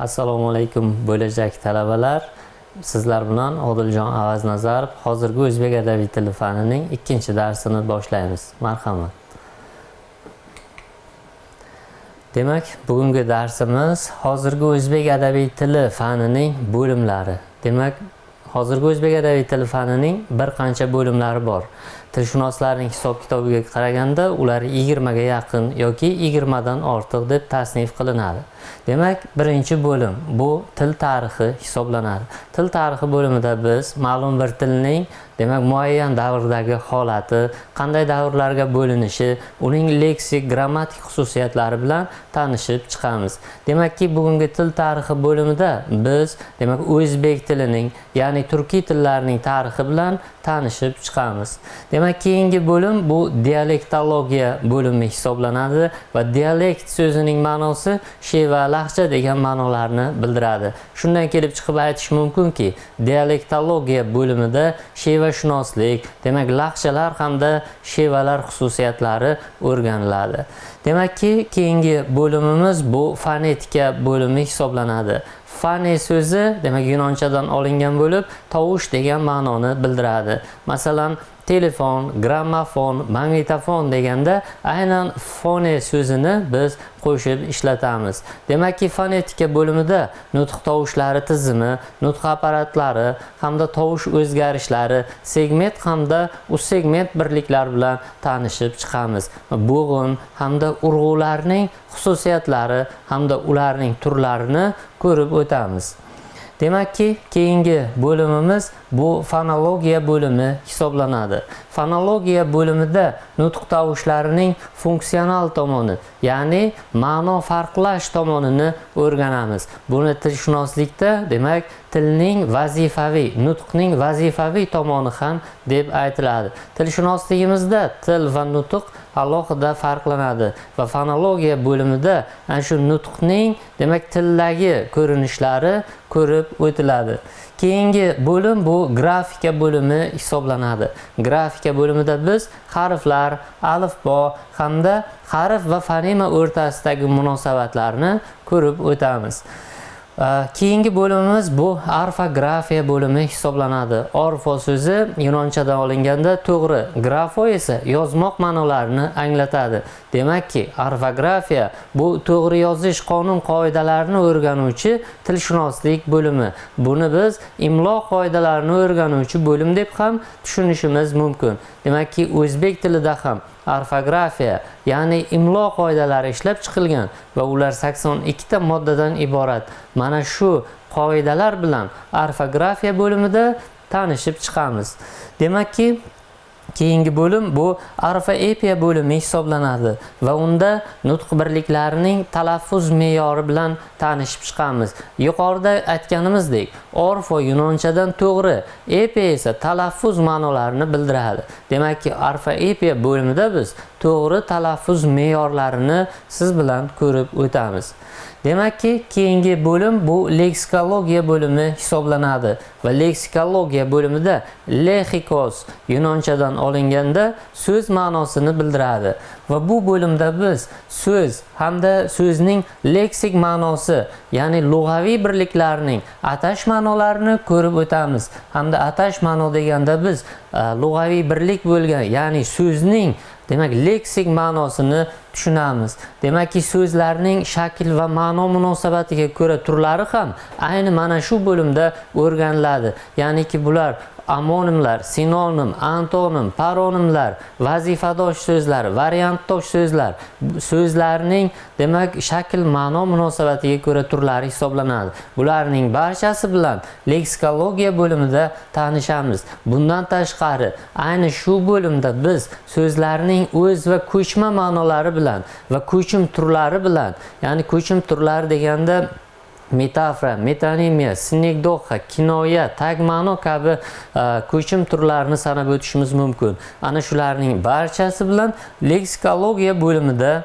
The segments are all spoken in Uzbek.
Assalomu alaykum bo'lajak talabalar. Sizlar bilan Odiljon Avaznazarov hozirgi o'zbek adabiy tili fanining 2-darsini boshlaymiz. Marhamat. Demak, bugungi darsimiz hozirgi o'zbek adabiy tili fanining bo'limlari. Demak, hozirgi o'zbek adabiy tili fanining bir qancha bo'limlari bor. Tilshunoslarning hisob-kitobiga qaraganda ular 20 ga yaqin yoki 20 dan ortiq deb tasnif qilinadi. Demak, birinchi bo'lim bu til tarixi hisoblanadi. Til tarixi bo'limida biz ma'lum bir tilning demak muayyan davrdagi holati, qanday davrlarga bo'linishi, uning leksik, grammatik xususiyatlari bilan tanishib chiqamiz. Demakki, bugungi til tarixi bo'limida biz demak o'zbek tilining, ya'ni turkiy tillarning tarixi bilan tanishib chiqamiz. Demak, keyingi bo'lim bu dialektologiya bo'limi hisoblanadi va dialekt so'zining ma'nosi sheva, lahja degan ma'nolarni bildiradi. Shundan kelib chiqib aytish mumkinki, dialektologiya bo'limida shevashunoslik, demak lahjalar hamda shevalar xususiyatlari o'rganiladi. Demakki, keyingi bo'limimiz bu fonetika bo'limi hisoblanadi. Fane so'zi demak yunonchadan olingan bo'lib, tovush degan ma'noni bildiradi. Masalan, telefon, grammofon, magnitofon deganda aynan fone so'zini biz qo'shib ishlatamiz. Demakki, fonetika bo'limida nutq tovushlari tizimi, nutq apparatlari hamda tovush o'zgarishlari, segment hamda u segment birliklari bilan tanishib chiqamiz. Bo'g'in hamda urg'ularning xususiyatlari hamda ularning turlarini ko'rib o'tamiz. Demakki, keyingi bo'limimiz bu fonologiya bo'limi hisoblanadi. Fonologiya bo'limida nutq tovushlarining funksional tomoni, ya'ni ma'no farqlash tomonini o'rganamiz. Buni tilshunoslikda demak tilning vazifaviy, nutqning vazifaviy tomoni ham deb aytiladi. Tilshunosligimizda til va nutq alohida farqlanadi va fonologiya bo'limida ana shu nutqning demak tildagi ko'rinishlari ko'rib o'tiladi. Keyingi bo'lim bu grafika bo'limi hisoblanadi. Grafika bo'limida biz harflar, alifbo hamda harf va fonema o'rtasidagi munosabatlarni ko'rib o'tamiz. Keyingi bo'limimiz bu orfografiya bo'limi hisoblanadi. Orfo so'zi yunonchadan olinganda to'g'ri, grafo esa yozmoq ma'nolarini anglatadi. Demakki, orfografiya bu to'g'ri yozish qonun-qoidalarini o'rganuvchi tilshunoslik bo'limi. Buni biz imlo qoidalarini o'rganuvchi bo'lim deb ham tushunishimiz mumkin. Demakki, o'zbek tilida ham orfografiya, ya'ni imlo qoidalari ishlab chiqilgan va ular 82 ta moddadan iborat. Mana shu qoidalar bilan orfografiya bo'limida tanishib chiqamiz. Demakki, keyingi bo'lim bu orfoepiya bo'limi hisoblanadi va unda nutq birliklarining talaffuz me'yori bilan tanishib chiqamiz. Yuqorida aytganimizdek, orfo yunonchadan to'g'ri, epiya esa talaffuz ma'nolarini bildiradi. Demakki, orfoepiya bo'limida biz to'g'ri talaffuz me'yorlarini siz bilan ko'rib o'tamiz. Demakki, keyingi bo'lim bu leksikologiya bo'limi hisoblanadi va leksikologiya bo'limida lexikos yunonchadan olinganda so'z ma'nosini bildiradi va bu bo'limda biz so'z hamda so'zning leksik ma'nosi, ya'ni lug'aviy birliklarning atash ma'nolarini ko'rib o'tamiz. Hamda atash ma'no deganda biz lug'aviy birlik bo'lgan, ya'ni so'zning demak leksik ma'nosini tushunamiz. Demakki, so'zlarning shakl va ma'no munosabatiga ko'ra turlari ham ayni mana shu bo'limda o'rganiladi. Ya'niki bular amonimlar, sinonim, antonim, paronimlar, vazifadosh so'zlar, variantdosh so'zlar, so'zlarning demak shakl, ma'no munosabatiga ko'ra turlari hisoblanadi. Bularning barchasi bilan leksikologiya bo'limida tanishamiz. Bundan tashqari, ayni shu bo'limda biz so'zlarning o'z va ko'chma ma'nolari bilan va ko'chim turlari bilan, ya'ni ko'chim turlari deganda metafora, metonimiya, sinekdoha, kinoya, tag ma'no kabi ko'chim turlarini sanab o'tishimiz mumkin. Ana shularning barchasi bilan leksikologiya bo'limida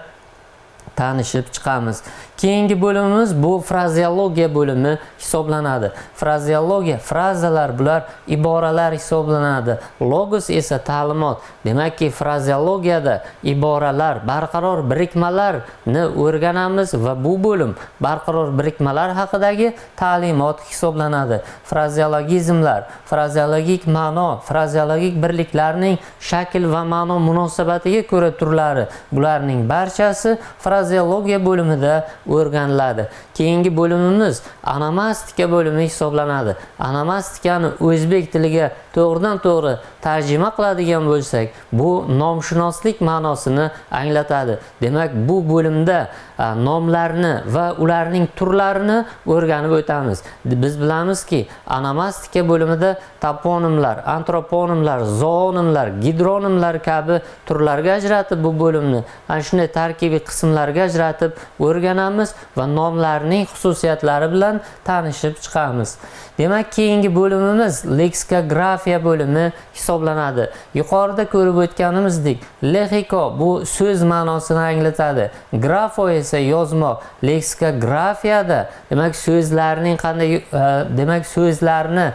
tanishib chiqamiz. Keyingi bo'limimiz bu frazeologiya bo'limi hisoblanadi. Frazeologiya, frazalar bular iboralar hisoblanadi. Logos esa ta'limot. Demakki frazeologiyada iboralar, barqaror birikmalarni o'rganamiz va bu bo'lim barqaror birikmalar haqidagi ta'limot hisoblanadi. Frazeologizmlar, frazeologik ma'no, frazeologik birliklarning shakl va ma'no munosabatiga ko'ra turlari, bularning barchasi frazeologiya bo'limida o'rganiladi. Keyingi bo'limimiz onomastika bo'limi hisoblanadi. Onomastikani o'zbek tiliga to'g'ridan-to'g'ri tarjima qiladigan bo'lsak, bu nomshunoslik ma'nosini anglatadi. Demak, bu bo'limda nomlarni va ularning turlarini o'rganib o'tamiz. Biz bilamizki, onomastika bo'limida toponimlar, antroponimlar, zoonimlar, gidronimlar kabi turlarga ajratib bu bo'limni ana shunday tarkibiy qismlarga ajratib o'rganamiz va nomlarning xususiyatlari bilan tanishib chiqamiz. Demak, keyingi bo'limimiz leksikografiya bo'limi hisoblanadi. Yuqorida ko'rib o'tganimizdek, lexiko bu so'z ma'nosini anglatadi. Grafo esa yozmoq. Leksikografiyada demak so'zlarning qanday demak so'zlarni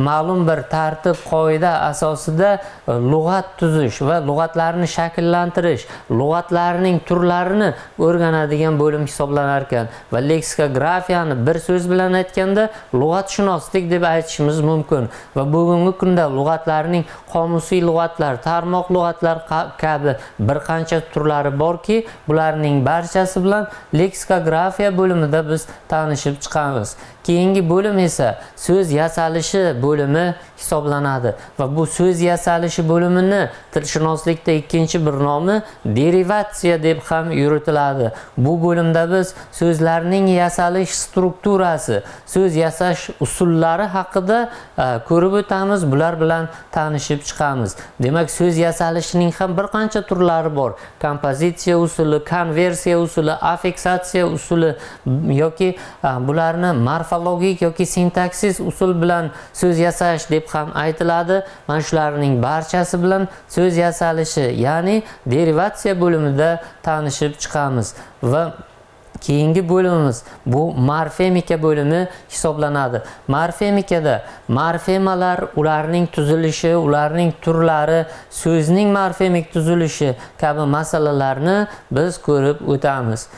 ma'lum bir tartib qoida asosida lug'at tuzish va lug'atlarni shakllantirish, lug'atlarning turlarini o'rganadigan bo'lim hisoblanar ekan va leksikografiyani bir so'z bilan aytganda lug'atshunoslik deb aytishimiz mumkin va bugungi kunda lug'atlarning qomusiy lug'atlar, tarmoq lug'atlar kabi bir qancha turlari borki, bularning barchasi bilan leksikografiya bo'limida biz tanishib chiqamiz. Keyingi bo'lim esa so'z yasalishi bo'limi hisoblanadi va bu so'z yasalishi bo'limini tilshunoslikda ikkinchi bir nomi derivatsiya deb ham yuritiladi. Bu bo'limda biz so'zlarning yasalish strukturasi, so'z yasash usullari haqida ko'rib o'tamiz, bular bilan tanishib chiqamiz. Demak, so'z yasalishining ham bir qancha turlari bor. Kompozitsiya usuli, konversiya usuli, affiksatsiya usuli yoki bularni morfologik yoki sintaksis usul bilan so'z yasash deb ham aytiladi. Mana shularning barchasi bilan so'z yasalishi, ya'ni derivatsiya bo'limida tanishib chiqamiz va keyingi bo'limimiz bu morfemika bo'limi hisoblanadi. Morfemikada morfemalar, ularning tuzilishi, ularning turlari, so'zning morfemik tuzilishi kabi masalalarni biz ko'rib o'tamiz.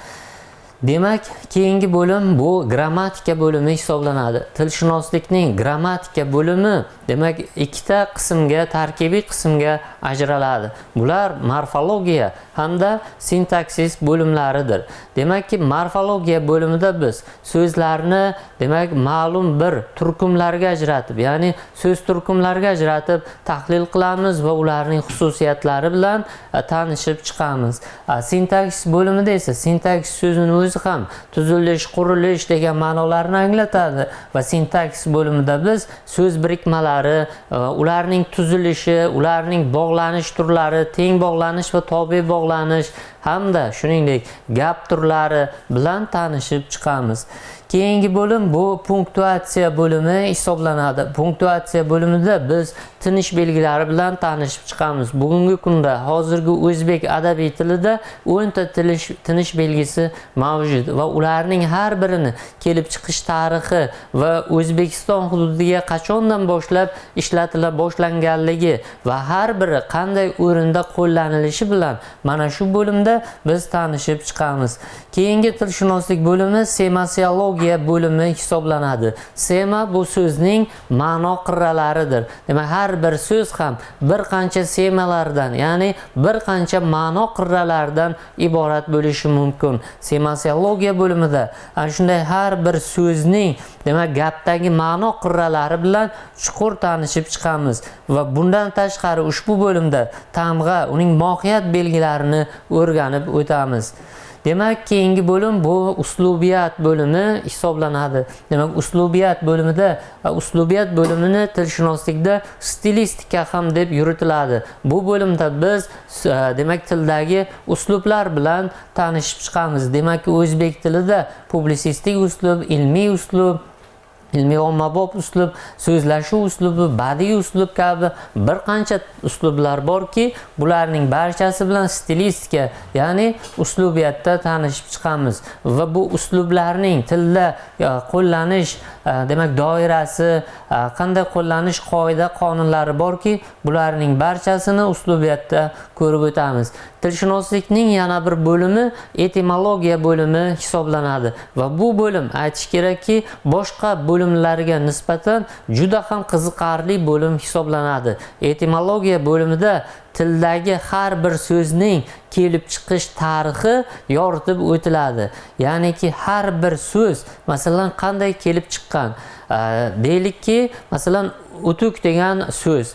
Demak, keyingi bo'lim bu grammatika bo'limi hisoblanadi. Tilshunoslikning grammatika bo'limi demak ikkita qismga, tarkibiy qismga ajraladi. Bular morfologiya hamda sintaksis bo'limlaridir. Demakki, morfologiya bo'limida biz so'zlarni demak ma'lum bir turkumlarga ajratib, ya'ni so'z turkumlariga ajratib tahlil qilamiz va ularning xususiyatlari bilan tanishib chiqamiz. Sintaksis bo'limida esa sintaksis so'zining o'zi ham tuzilish, qurilish degan ma'nolarni anglatadi va sintaksis bo'limida biz so'z birikmalari, ularning tuzilishi, ularning bog'lanish turlari, teng bog'lanish va tobe bog'lanish hamda shuningdek gap turlari bilan tanishib chiqamiz. Keyingi bo'lim bu punktuatsiya bo'limi hisoblanadi. Punktuatsiya bo'limida biz tinish belgilari bilan tanishib chiqamiz. Bugungi kunda hozirgi o'zbek adabiy tilida 10 ta tinish belgisi mavjud va ularning har birini kelib chiqish tarixi va O'zbekiston hududiga qachondan boshlab ishlatila boshlanganligi va har biri qanday o'rinda qo'llanilishi bilan mana shu bo'limda biz tanishib chiqamiz. Keyingi tilshunoslik bo'limi semasiologiya bo'limi hisoblanadi. Sema bu so'zning ma'no qirralaridir. Demak, har bir so'z ham bir qancha semalardan, ya'ni bir qancha ma'no qirralaridan iborat bo'lishi mumkin. Semasiologiya bo'limida ana shunday har bir so'zning demak gapdagi ma'no qirralari bilan chuqur tanishib chiqamiz va bundan tashqari ushbu bo'limda tamg'a, uning mohiyat belgilarini o'rganib o'tamiz. Demak, keyingi bo'lim bu uslubiyat bo'limi hisoblanadi. Demak, uslubiyat bo'limida uslubiyat bo'limini tilshunoslikda stilistika ham deb yuritiladi. Bu bo'limda biz demak tildagi uslublar bilan tanishib chiqamiz. Demak, o'zbek tilida publisistik uslub, ilmiy uslub ilmiy ommabop uslub, so'zlashuv uslubi, badiiy uslub kabi bir qancha uslublar borki, bularning barchasi bilan stilistika, ya'ni uslubiyatda tanishib chiqamiz va bu uslublarning tilda qo'llanish, demak doirasi, qanday qo'llanish qoida qonunlari borki, bularning barchasini uslubiyatda ko'rib o'tamiz. Tilshunoslikning yana bir bo'limi etimologiya bo'limi hisoblanadi va bu bo'lim aytish kerakki, boshqa bo'limlarga nisbatan juda ham qiziqarli bo'lim hisoblanadi. Etimologiya bo'limida tildagi har bir so'zning kelib chiqish tarixi yoritib o'tiladi. Ya'niki har bir so'z masalan qanday kelib chiqqan. Deylikki, masalan utuk degan so'z,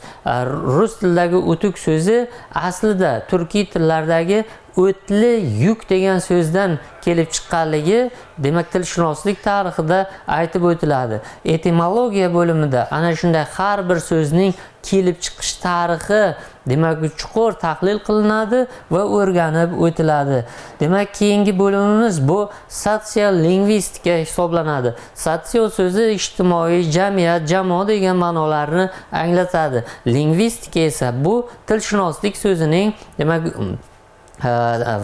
rus tilidagi utuk so'zi aslida turkiy tillardagi o'tli yuk degan so'zdan kelib chiqqanligi, demak tilshunoslik tarixida aytib o'tiladi. Etimologiya bo'limida ana shunday har bir so'zning kelib chiqish tarixi, demak chuqur tahlil qilinadi va o'rganib o'tiladi. Demak keyingi bo'limimiz bu sotsiolingvistika hisoblanadi. Sosio so'zi ijtimoiy, jamiyat, jamoa degan ma'nolarni anglatadi. Lingvistika esa bu tilshunoslik so'zining, demak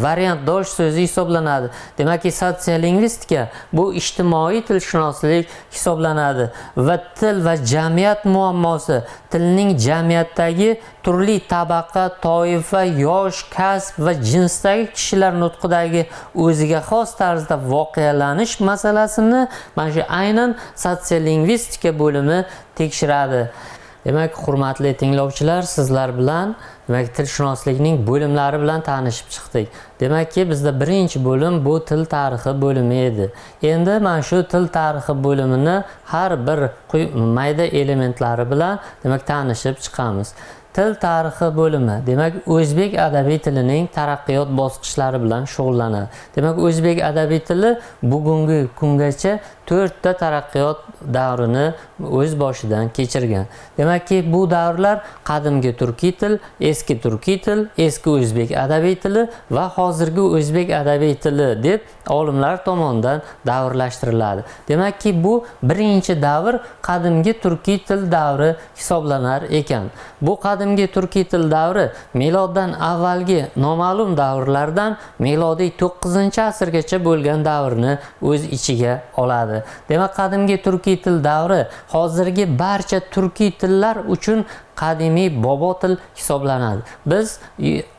variantdosh so'zi hisoblanadi. Demakki sotsiolingvistika bu ijtimoiy tilshunoslik hisoblanadi va til va jamiyat muammosi tilning jamiyatdagi turli tabaqa, toifa, yosh, kasb va jinsdagi kishilar nutqidagi o'ziga xos tarzda voqealanish masalasini mana shu aynan sotsiolingvistika bo'limi tekshiradi. Demak, hurmatli tinglovchilar, sizlar bilan demak tilshunoslikning bo'limlari bilan tanishib chiqdik. Demakki, bizda birinchi bo'lim bu til tarixi bo'limi edi. Endi mana shu til tarixi bo'limini har bir mayda elementlari bilan demak tanishib chiqamiz. Til tarixi bo'limi, demak o'zbek adabiy tilining taraqqiyot bosqichlari bilan shug'ullanadi. Demak, o'zbek adabiy tili bugungi kungacha 4 ta taraqqiyot davrini o'z boshidan kechirgan. Demakki, bu davrlar qadimgi turkiy til, eski turkiy til, eski o'zbek adabiy tili va hozirgi o'zbek adabiy tili deb olimlar tomonidan davrlashtiriladi. Demakki, bu birinchi davr qadimgi turkiy til davri hisoblanar ekan. Bu qadimgi turkiy til davri miloddan avvalgi noma'lum davrlardan milodiy 9-asrgacha bo'lgan davrni o'z ichiga oladi. Demak, qadimgi turkiy til davri hozirgi barcha turkiy tillar uchun qadimiy bobo til hisoblanadi. Biz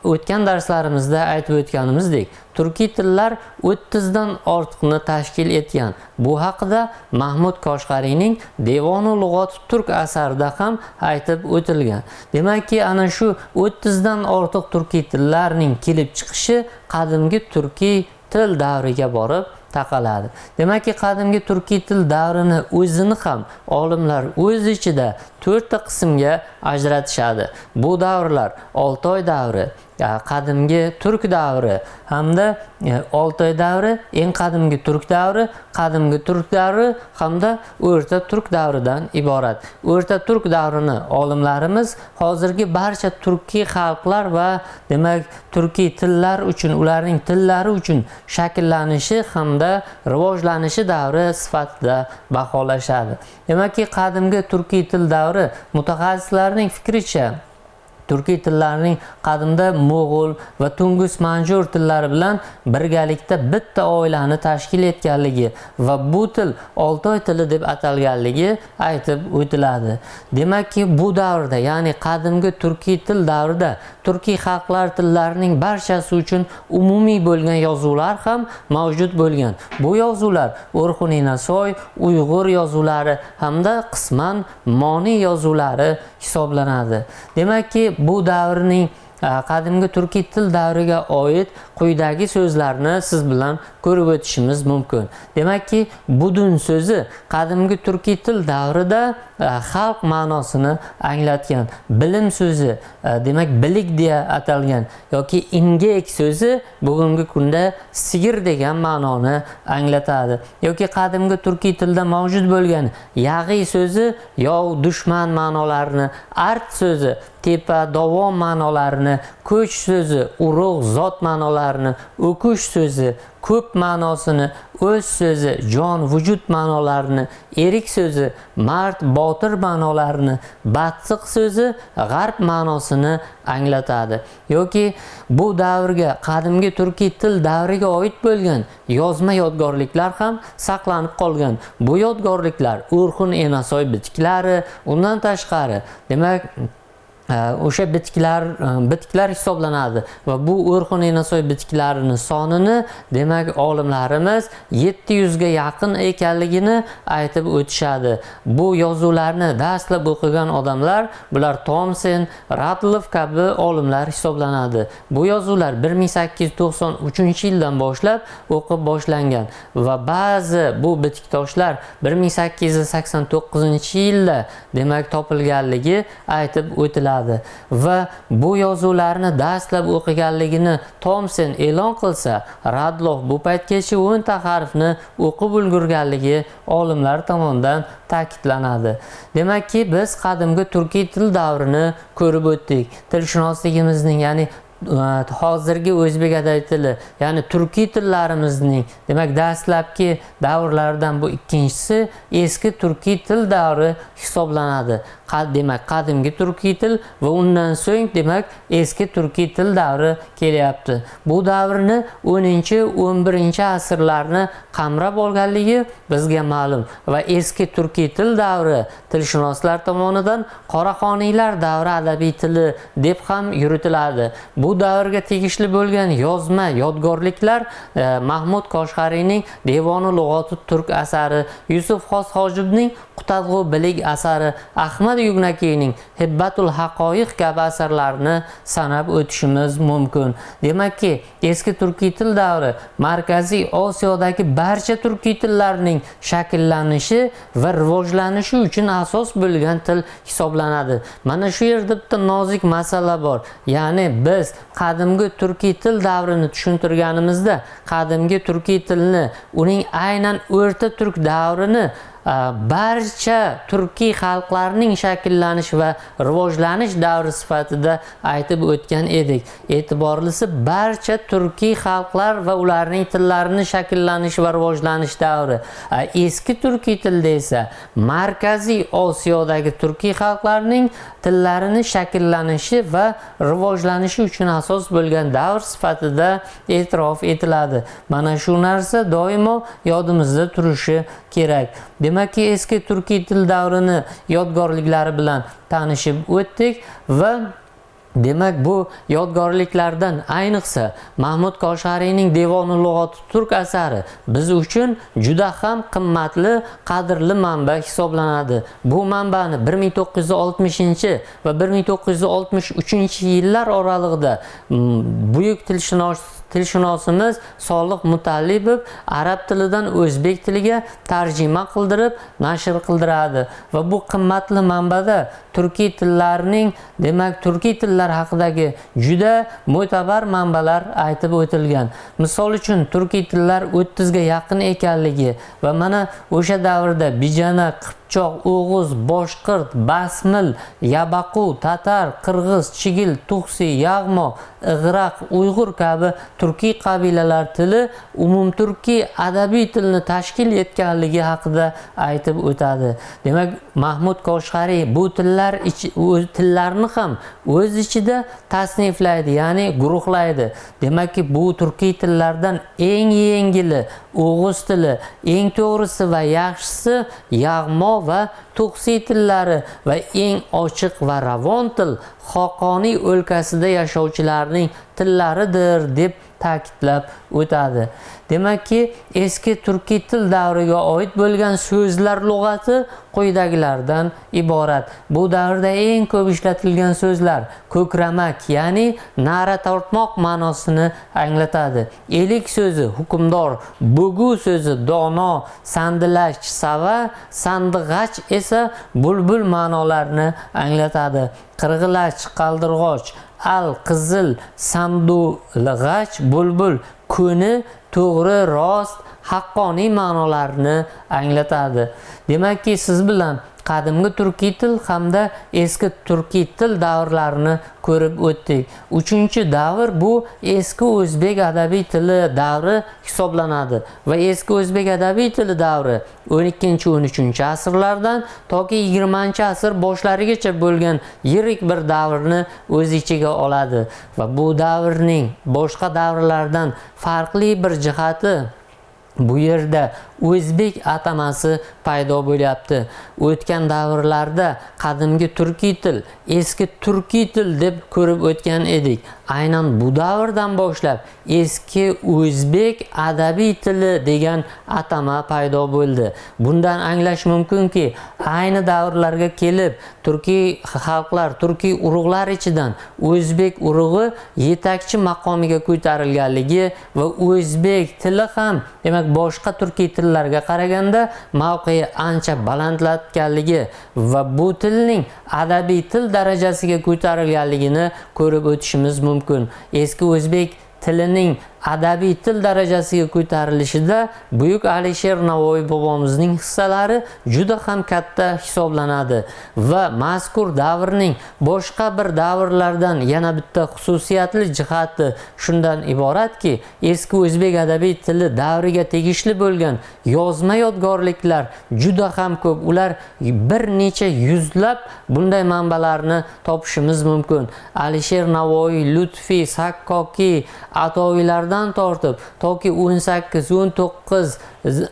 o'tgan darslarimizda aytib o'tganimizdek, turkiy tillar 30 dan ortiqni tashkil etgan. Bu haqida Mahmud Koshg'ariyning Devonu Lug'ot Turk asarida ham aytib o'tilgan. Demakki, ana shu 30 dan ortiq turkiy tillarning kelib chiqishi qadimgi turkiy til davriga borib taqaladi. Demakki, qadimgi turkiy til davrini o'zini ham olimlar o'z ichida 4 ta qismga ajratishadi. Bu davrlar Oltoy davri, qadimgi turk davri hamda Oltoy davri, eng qadimgi turk davri, qadimgi turk davri hamda o'rta turk davridan iborat. O'rta turk davrini olimlarimiz hozirgi barcha turkiy xalqlar va demak turkiy tillar uchun, ularning tillari uchun shakllanishi hamda rivojlanishi davri sifatida baholashadi. Demakki, qadimgi turkiy til davri mutaxassislarning fikricha turkiy tillarning qadimda mo'g'ul va tungus manjur tillari bilan birgalikda bitta oilani tashkil etganligi va bu til Oltoy tili deb atalganligi aytib o'tiladi. Demakki, bu davrda, ya'ni qadimgi turkiy til davrida turkiy xalqlar tillarining barchasi uchun umumiy bo'lgan yozuvlar ham mavjud bo'lgan. Bu yozuvlar O'rxuniy Nasoy, Uyg'ur yozuvlari hamda qisman Moniy yozuvlari hisoblanadi. Demakki, bu davrning qadimgi turkiy til davriga oid quyidagi so'zlarni siz bilan ko'rib o'tishimiz mumkin. Demakki, budun so'zi qadimgi turkiy til davrida xalq ma'nosini anglatgan. Bilim so'zi, demak bilik deya atalgan yoki ingek so'zi bugungi kunda sigir degan ma'noni anglatadi. Yoki qadimgi turkiy tilda mavjud bo'lgan yag'iy so'zi yov, dushman ma'nolarini, art so'zi tepa, dovon ma'nolarini, ko'ch so'zi urug', zot ma'nolarini, o'kush so'zi ko'p ma'nosini, o'z so'zi jon vujud ma'nolarini, erik so'zi mard botir ma'nolarini, batsiq so'zi g'arb ma'nosini anglatadi. Yoki bu davrga, qadimgi turkiy til davriga oid bo'lgan yozma yodgorliklar ham saqlanib qolgan. Bu yodgorliklar Urxun Enasoy bitiklari, undan tashqari, demak o'sha bitiklar hisoblanadi va bu Urxun Enasoy bitiklarini sonini demak olimlarimiz 700 ga yaqin ekanligini aytib o'tishadi. Bu yozuvlarni dastlab o'qigan odamlar bular Thomson, Radcliffe kabi olimlar hisoblanadi. Bu yozuvlar 1893-yildan boshlab o'qib boshlangan va ba'zi bu bitiktoshlar 1889-yilda demak topilganligi aytib o'tiladi. Va bu yozuvlarni dastlab o'qiganligini Thomson e'lon qilsa, Radcliffe bu paytgacha 10 ta harfni o'qib ulgurganligi olimlar tomonidan ta'kidlanadi. Demakki, biz qadimgi turkiy til davrini ko'rib o'tdik. Tilshunosligimizning, ya'ni hozirgi o'zbek adabiy tili, ya'ni turkiy tillarimizning demak dastlabki davrlardan bu ikkinchisi eski turkiy til davri hisoblanadi. Demak qadimgi turkiy til va undan so'ng demak eski turkiy til davri kelyapti. Bu davrni 10-11-asrlarni qamrab olganligi bizga ma'lum va eski turkiy til davri tilshunoslar tomonidan Qoraxoniylar davri adabiy tili deb ham yuritiladi. Bu davrga tegishli bo'lgan yozma yodgorliklar Mahmud Koshg'ariyning Devoni Lug'oti turk asari, Yusuf Xos Hojibning Qutadg'u bilik asari, Ahmad Yugnakiyning Hibbatul Haqoiq kabi asarlarni sanab o'tishimiz mumkin. Demakki, eski turkiy til davri Markaziy Osiyodagi barcha turkiy tillarning shakllanishi va rivojlanishi uchun asos bo'lgan til hisoblanadi. Mana shu yerda bitta nozik masala bor. Ya'ni biz qadimgi turkiy til davrini tushuntirganimizda, qadimgi turkiy tilni, uning aynan o'rta turk davrini barcha turkiy xalqlarning shakllanish va rivojlanish davri sifatida aytib o'tgan edik. E'tiborlisi barcha turkiy xalqlar va ularning tillarining shakllanish va rivojlanish davri. Eski turkiy tilda esa Markaziy Osiyodagi turkiy xalqlarning tillarini shakllanishi va rivojlanishi uchun asos bo'lgan davr sifatida e'tirof etiladi. Mana shu narsa doimo yodimizda turishi kerak. Demakki, eski turkiy til davrini yodgorliklari bilan tanishib o'tdik va demak bu yodgorliklardan ayniqsa Mahmud Koshg'ariyning Devoni Lug'oti turk asari biz uchun juda ham qimmatli, qadrli manba hisoblanadi. Bu manbani 1960 va 1963-yillar oralig'ida buyuk tilshunosimiz Solih Mutallibov arab tilidan o'zbek tiliga tarjima qildirib nashr qildiradi va bu qimmatli manbada turkiy tillarning, demak turkiy tillar haqidagi juda mo'tabar manbalar aytib o'tilgan. Misol uchun turkiy tillar 30 ga yaqin ekanligi va mana o'sha davrda Bijana, Qipchoq, O'g'iz, Boshqirt, Basmil, Yabaqu, Tatar, Qirg'iz, Chigil, Tuxsi, Yag'mo, Ig'raq, Uyg'ur kabi turkiy qabilalar tili umumturkiy adabiy tilni tashkil etganligi haqida aytib o'tadi. Demak, Mahmud Koshg'ariy bu tillarni ham o'z ichida tasniflaydi, ya'ni guruhlaydi. Demakki, bu turkiy tillardan eng yengili O'g'iz tili, eng to'g'risi va yaxshisi Yag'mo va Tuxsi tillari va eng ochiq va ravon til Xoqoniy o'lkasida yashovchilarning tillaridir deb ta'kidlab o'tadi. Demakki, eski turkiy til davriga oid bo'lgan so'zlar lug'ati quyidagilardan iborat. Bu davrda eng ko'p ishlatilgan so'zlar ko'kramak, ya'ni na'ra tortmoq ma'nosini anglatadi. Elik so'zi hukmdor, bo'gu so'zi dono, sandilash, sava, sandig'ach esa bulbul ma'nolarini anglatadi. Qirg'ilach, qaldirg'och, al, qizil, samdulg'ach, bulbul, ko'ni, to'g'ri, rost, haqqoniy ma'nolarini anglatadi. Demakki, siz bilan qadimgi turkiy til hamda eski turkiy til davrlarini ko'rib o'tdik. 3-davr bu eski o'zbek adabiy tili davri hisoblanadi va eski o'zbek adabiy tili davri 12-13-asrlardan toki 20-asr boshlarigacha bo'lgan yirik bir davrni o'z ichiga oladi va bu davrning boshqa davrlardan farqli bir jihati bu yerda o'zbek atamasi paydo bo'lyapti. O'tgan davrlarda qadimgi turkiy til, eski turkiy til deb ko'rib o'tgan edik. Aynan bu davrdan boshlab eski o'zbek adabiy tili degan atama paydo bo'ldi. Bundan anglash mumkinki, ayni davrlarga kelib turkiy xalqlar, turkiy urug'lar ichidan o'zbek urug'i yetakchi maqomiga ko'tarilganligi va o'zbek tili ham, demak, boshqa turkiy tillarga qaraganda mavqei ancha balandlatganligi va bu tilning adabiy til darajasiga ko'tarilganligini ko'rib o'tishimiz mumkin. Eski o'zbek tilining adabiy til darajasiga ko'tarilishida Buyuk Alisher Navoiy bobomizning hissalari juda ham katta hisoblanadi va mazkur davrning boshqa bir davrlardan yana bitta xususiyatli jihati shundan iboratki, eski o'zbek adabiy tili davriga tegishli bo'lgan yozma yodgorliklar juda ham ko'p. Ular bir necha yuzlab bunday manbalarni topishimiz mumkin. Alisher Navoiy, Lutfiy, Sakkokiy, Atoiylardan tortib toki 18, 19,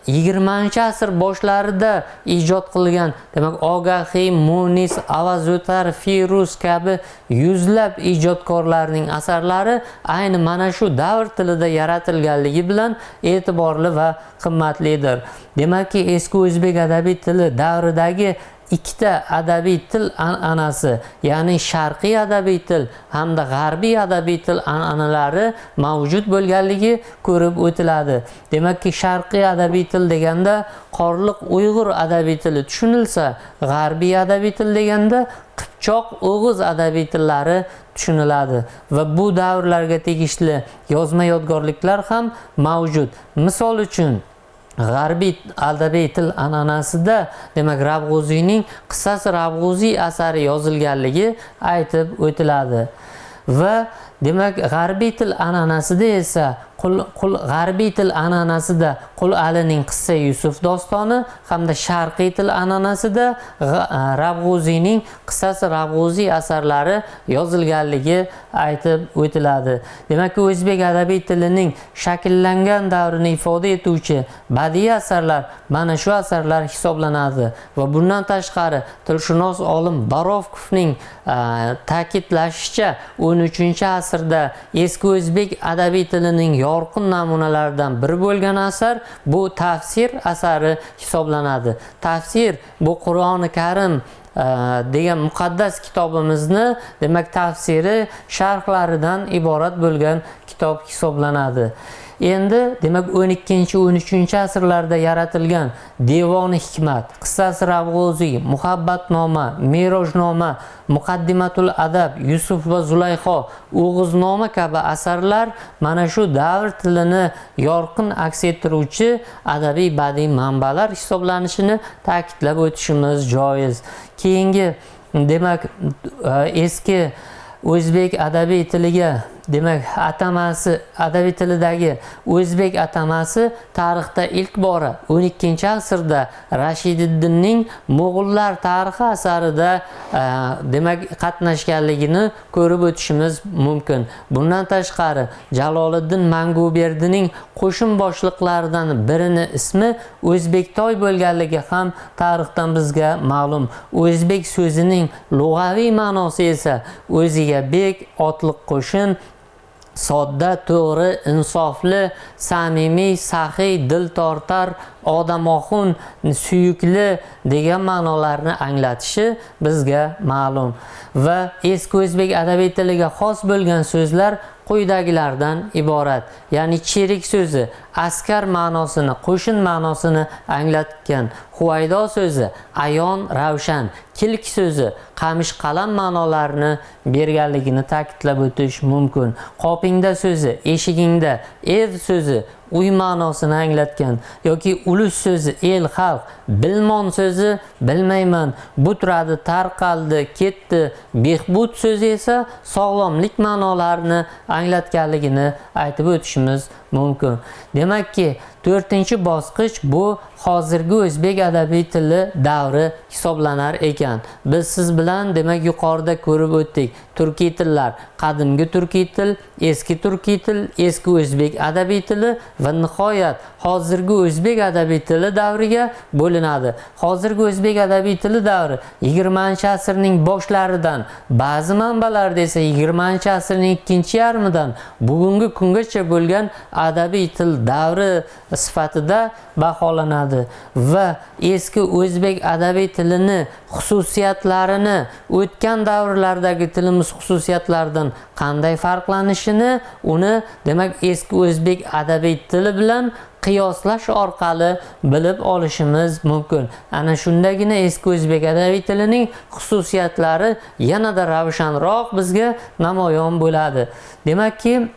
20-asr boshlarida ijod qilgan, demak, Ogahiy, Munis, Avazotar, Firuz kabi yuzlab ijodkorlarning asarlari ayni mana shu davr tilida yaratilganligi bilan e'tiborli va qimmatlidir. Demakki, eski o'zbek adabiy tili davridagi ikkita adabiy til an'anasi, ya'ni sharqiy adabiy til hamda g'arbiy adabiy til an'analari mavjud bo'lganligi ko'rib o'tiladi. Demakki, sharqiy adabiy til deganda qorliq Uyg'ur adabiy tili tushunilsa, g'arbiy adabiy til deganda Qipchoq, O'g'iz adabiy tillari tushuniladi va bu davrlarga tegishli yozma yodgorliklar ham mavjud. Misol uchun, g'arbiy adabiy til an'anasida, demak, Rabg'uziyning Qissas Rabg'uziy asari yozilganligi aytib o'tiladi va demak, g'arbiy til an'anasida esa g'arbiy til an'anasida Qul Alining Qissa Yusuf dostoni hamda sharqiy til an'anasida Rabg'uziyning Qissas Rabg'uziy asarlari yozilganligi aytib o'tiladi. Demakki, o'zbek adabiy tilining shakllangan davrini ifoda etuvchi badiiy asarlar mana shu asarlar hisoblanadi va bundan tashqari tilshunos olim Barovkovning ta'kidlashicha 13-asrda eski o'zbek adabiy tilining yorqin namunalaridan biri bo'lgan asar bu tafsir asari hisoblanadi. Tafsir bu Qur'oni Karim degan muqaddas kitobimizni, demak, tafsiri sharhlaridan iborat bo'lgan kitob hisoblanadi. Endi demak 12-13-asrlarda yaratilgan Devoni Hikmat, Qissas Rabg'uziy, Muhabbatnoma, Merojnoma, Muqaddimatul Adab, Yusuf va Zulayho, O'g'iznoma kabi asarlar mana shu davr tilini yorqin aks ettiruvchi adabiy badiiy manbalar hisoblanishini ta'kidlab o'tishimiz joiz. Keyingi, demak, eski o'zbek adabiy tiliga, demak, atamasi, adabiy tilidagi o'zbek atamasi tarixda ilk bora 12-asrda Rashididdinning Mo'g'ullar tarixi asarida demak qatnashganligini ko'rib o'tishimiz mumkin. Bundan tashqari Jaloliddin Manguberdining qo'shin boshliqlaridan birini ismi O'zbektoy bo'lganligi ham tarixdan bizga ma'lum. O'zbek so'zining lug'aviy ma'nosi esa o'ziga bek, otliq qo'shin, sodda, to'g'ri, insofli, samimiy, saxiy, dil tortar, odamoxun, suyukli degan ma'nolarni anglatishi bizga ma'lum. Va eski o'zbek adabiy tiliga xos bo'lgan so'zlar quyidagilardan iborat. Ya'ni cherik so'zi askar ma'nosini, qo'shin ma'nosini anglatgan. huvaydo so'zi ayon, ravshan, kilk so'zi qamish, qalam ma'nolarini berganligini ta'kidlab o'tish mumkin. Qopingda so'zi eshigingda, ev so'zi uy ma'nosini anglatgan yoki ulus so'zi el, xalq, bilmon so'zi bilmayman, butradi, tarqaldi, ketdi, behbud so'zi esa sog'lomlik ma'nolarini anglatganligini aytib o'tishimiz mumkin. Demakki, 4-bosqich bu hozirgi o'zbek adabiy tili davri hisoblanar ekan. Biz siz bilan demak yuqorida ko'rib o'tdik. Turkiy tillar, qadimgi turkiy til, eski turkiy til, eski o'zbek adabiy tili va nihoyat hozirgi o'zbek adabiy tili davriga bo'linadi. Hozirgi o'zbek adabiy tili davri 20-asrning boshlaridan, ba'zi manbalarda esa 20-asrning ikkinchi yarmidan bugungi kungacha bo'lgan adabiy til davri sifatida baholanadi va eski o'zbek adabiy tilini xususiyatlarini o'tgan davrlardagi tilimiz xususiyatlaridan qanday farqlanishini uni demak eski o'zbek adabiy tili bilan qiyoslash orqali bilib olishimiz mumkin. Ana shundagina eski o'zbek adabiy tilining xususiyatlari yanada ravshanroq bizga namoyon bo'ladi. Demakki,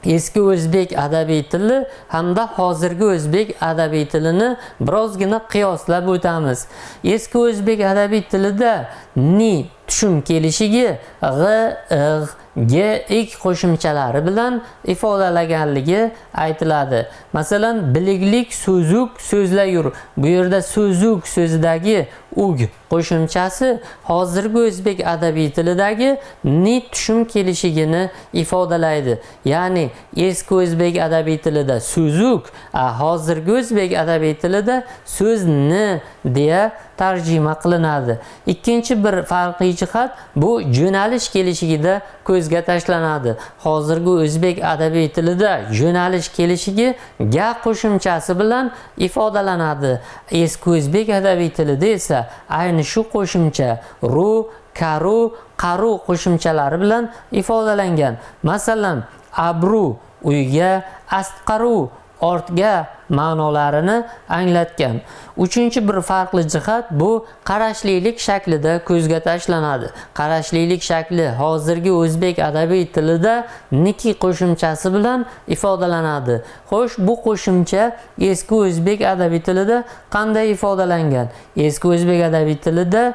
eski o'zbek adabiy tili hamda hozirgi o'zbek adabiy tilini birozgina qiyoslab o'tamiz. Eski o'zbek adabiy tilida ni tushum kelishigi g'i, ig', g, ik qo'shimchalari bilan ifodalaganligi aytiladi. Masalan, biliglik, so'zuk, so'zlayur. Bu yerda so'zuk so'zidagi ug qo'shimchasi hozirgi o'zbek adabiy tilidagi ni tushum kelishigini ifodalaydi. Ya'ni eski o'zbek adabiy tilida so'zuk, hozirgi o'zbek adabiy tilida so'zni deya tarjima qilinadi. Ikkinchi bir farqli jihat bu jo'nalish kelishigida ko'zga tashlanadi. Hozirgi o'zbek adabiy tilida jo'nalish kelishigi ga qo'shimchasi bilan ifodalanadi. Eski o'zbek adabiy tilida esa ayni shu qo'shimcha ru, karu, qaru qo'shimchalari bilan ifodalangan. Masalan, abru uyga, astqaru ortga ma'nolarini anglatgan. Uchinchi bir farqli jihat bu qarashlilik shaklida ko'zga tashlanadi. Qarashlilik shakli hozirgi o'zbek adabiy tilida niki qo'shimchasi bilan ifodalanadi. Xo'sh, bu qo'shimcha eski o'zbek adabiy tilida qanday ifodalangan? Eski o'zbek adabiy tilida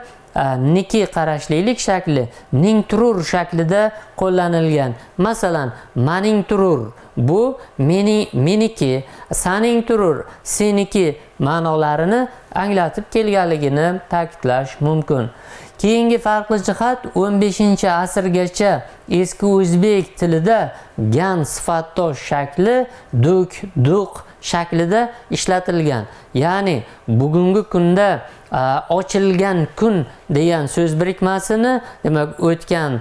niki qarashlilik shakli ning turur shaklida qo'llanilgan. Masalan, maning turur bu meniki, saning turur seniki ma'nolarini anglatib kelganligini ta'kidlash mumkin. Keyingi farqli jihat 15-asrgacha eski o'zbek tilida gan sifatdosh shakli duk, duq shaklida ishlatilgan. Ya'ni bugungi kunda ochilgan kun degan so'z birikmasini demak o'tgan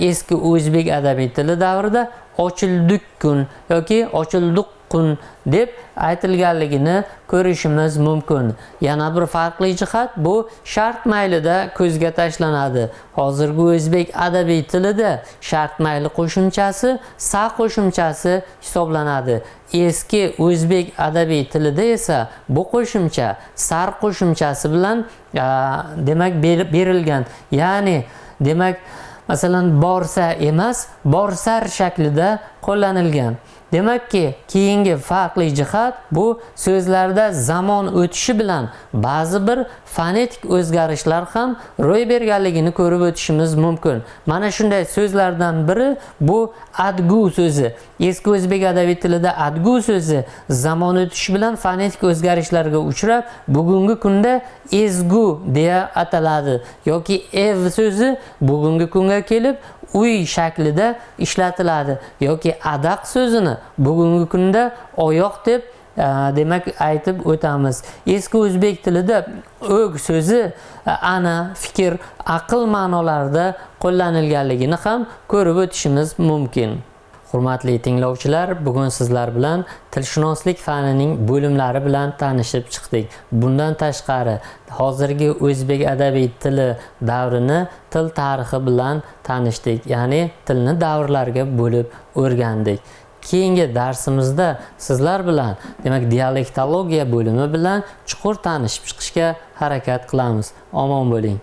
eski o'zbek adabiy tili davrida ochildik kun yoki ochildik kun deb aytilganligini ko'rishimiz mumkin. Yana bir farqli jihat bu shart maylida ko'zga tashlanadi. Hozirgi o'zbek adabiy tilida shart mayli qo'shimchasi sa qo'shimchasi hisoblanadi. Eski o'zbek adabiy tilida esa bu qo'shimcha sar qo'shimchasi bilan demak berilgan. Ya'ni demak masalan borsa emas, borsar shaklida qo'llanilgan. Demakki, keyingi farqli jihat bu so'zlarda zamon o'tishi bilan ba'zi bir fonetik o'zgarishlar ham ro'y berganligini ko'rib o'tishimiz mumkin. Mana shunday so'zlardan biri bu adgu so'zi. Eski o'zbek adabiy tilida adgu so'zi zamon o'tishi bilan fonetik o'zgarishlarga uchrab, bugungi kunda ezgu deya ataladi yoki ev so'zi bugungi kunga kelib uy shaklida ishlatiladi yoki adaq so'zini bugungi kunda oyoq deb demak aytib o'tamiz. Eski o'zbek tilida o'g so'zi ana, fikr, aql ma'nolarida qo'llanilganligini ham ko'rib o'tishimiz mumkin. Hurmatli tinglovchilar, bugun sizlar bilan tilshunoslik fanining bo'limlari bilan tanishib chiqdik. Bundan tashqari hozirgi o'zbek adabiy tili davrini til tarixi bilan tanishdik. Ya'ni tilni davrlarga bo'lib o'rgandik. keyingi darsimizda sizlar bilan demak dialektologiya bo'limi bilan chuqur tanishib chiqishga harakat qilamiz. Omon bo'ling.